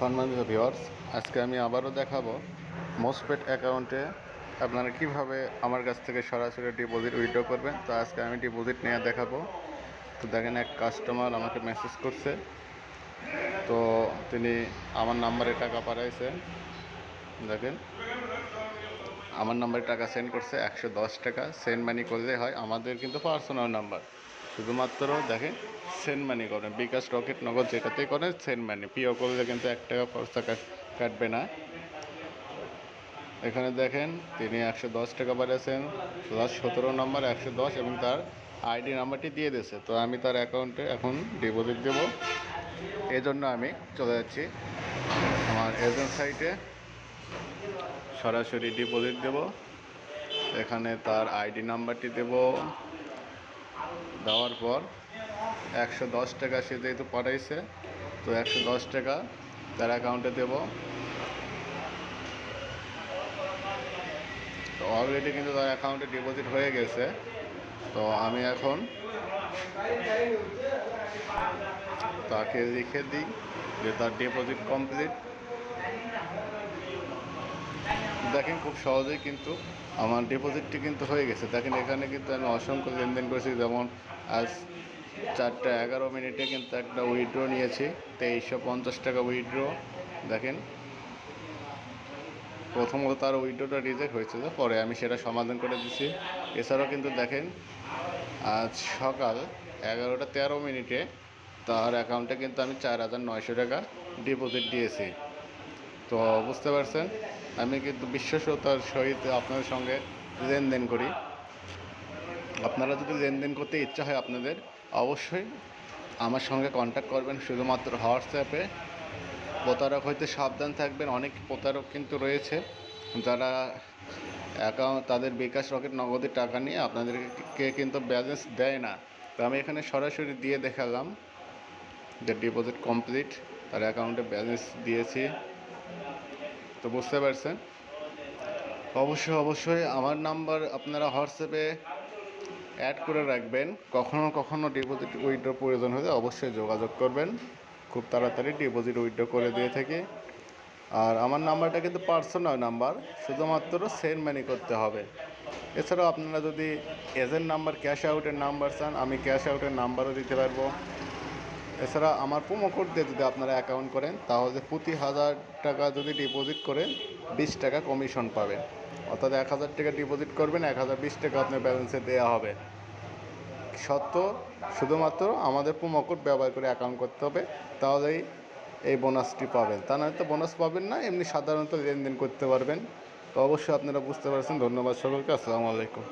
সম্মানিত ভিউয়ার্স, আজকে আমি আবারও দেখাবো মোস্টপেড অ্যাকাউন্টে আপনারা কিভাবে আমার কাছ থেকে সরাসরি ডিপোজিট উইথড্র করবেন। তো আজকে আমি ডিপোজিট নিয়ে দেখাবো। তো দেখেন, এক কাস্টমার আমাকে মেসেজ করছে। তো তিনি আমার নাম্বারে টাকা পাঠাইছে। দেখেন, আমার নাম্বারে টাকা সেন্ড করছে 110 টাকা। সেন্ড মানি করলে হয়, আমাদের কিন্তু পার্সোনাল নাম্বার। শুধুমাত্র দেখেন, সেন্ড মানি করেন, বিকাশ, রকেট, নগদ যেটাতেই করেন সেন্ড মানি। পিও করলে কিন্তু 1 টাকা খরচা কাটবে না। এখানে দেখেন, তিনি 110 টাকা পাঠিয়েছেন, প্লাস 17 নম্বর 110 এবং তার আইডি নাম্বারটি দিয়ে দিয়েছে। তো আমি তার অ্যাকাউন্টে এখন ডিপোজিট দেব। এই জন্য আমি চলে যাচ্ছি আমার এজেন্ট সাইটে, সরাসরি ডিপোজিট দেব। এখানে তার আইডি নাম্বারটি দেব। দেওয়ার পর 110 টাকা সে যেহেতু পাঠাইছে, তো 110 টাকা তার অ্যাকাউন্টে দেব। তো অলরেডি কিন্তু তার অ্যাকাউন্টে ডিপোজিট হয়ে গেছে। তো আমি এখন তাকে লিখে দিই যে তার ডিপোজিট কমপ্লিট। দেখেন, খুব সহজেই কিন্তু আমার ডিপোজিটটি কিন্তু হয়ে গেছে। দেখেন, এখানে কিন্তু আমি অসংখ্য লেনদেন করেছি। যেমন আজ 4:11 কিন্তু একটা উইথড্র নিয়েছি, 2350 টাকা উইথড্র। দেখেন, প্রথমত তার উইথড্রটা রিজেক্ট হয়েছিল, পরে আমি সেটা সমাধান করে দিচ্ছি। এছাড়াও কিন্তু দেখেন, আজ সকাল 11:13 তার অ্যাকাউন্টে কিন্তু আমি 4900 টাকা ডিপোজিট দিয়েছি। তো বুঝতে পারছেন, আমি কিন্তু বিশ্বস্ততার সহিত আপনাদের সঙ্গে লেনদেন করি। আপনারা যদি লেনদেন করতে ইচ্ছা হয় আপনাদের, অবশ্যই আমার সঙ্গে কন্ট্যাক্ট করবেন। শুধুমাত্র হোয়াটসঅ্যাপে প্রতারক হইতে সাবধান থাকবেন। অনেক প্রতারক কিন্তু রয়েছে যারা অ্যাকাউন্ট, তাদের বিকাশ, রকেট, নগদের টাকা নিয়ে আপনাদেরকে কিন্তু ব্যালেন্স দেয় না। তো আমি এখানে সরাসরি দিয়ে দেখালাম যে ডিপোজিট কমপ্লিট, তার অ্যাকাউন্টে ব্যালেন্স দিয়েছি। তো বুঝতে পারছেন, অবশ্যই আমার নাম্বার আপনারা হোয়াটসঅ্যাপে অ্যাড করে রাখবেন। কখনো কখনো ডিপোজিট উইথড্র প্রয়োজন হলে অবশ্যই যোগাযোগ করবেন। খুব তাড়াতাড়ি ডিপোজিট উইথড্র করে দিয়ে থাকি। আর আমার নাম্বারটা কিন্তু পার্সোনাল নাম্বার, শুধুমাত্র সেন্ড মানি করতে হবে। এছাড়াও আপনারা যদি এজেন্ট নাম্বার, ক্যাশ আউটের নাম্বার চান, আমি ক্যাশ আউটের নাম্বারও দিতে পারবো। এছাড়া আমার প্রোমো কোড দিয়ে যদি আপনারা অ্যাকাউন্ট করেন, তাহলে প্রতি 1000 টাকা যদি ডিপোজিট করেন 20 টাকা কমিশন পাবেন। অর্থাৎ 1000 টাকা ডিপোজিট করবেন, 1020 টাকা আপনার ব্যালেন্সে দেওয়া হবে। শুধুমাত্র আমাদের প্রোমো কোড ব্যবহার করে অ্যাকাউন্ট করতে হবে, তাহলেই এই বোনাসটি পাবেন। তা নয়তো তো বোনাস পাবেন না, এমনি সাধারণত লেনদেন করতে পারবেন। তো অবশ্যই আপনারা বুঝতে পারছেন। ধন্যবাদ সকলকে। আসসালামু আলাইকুম।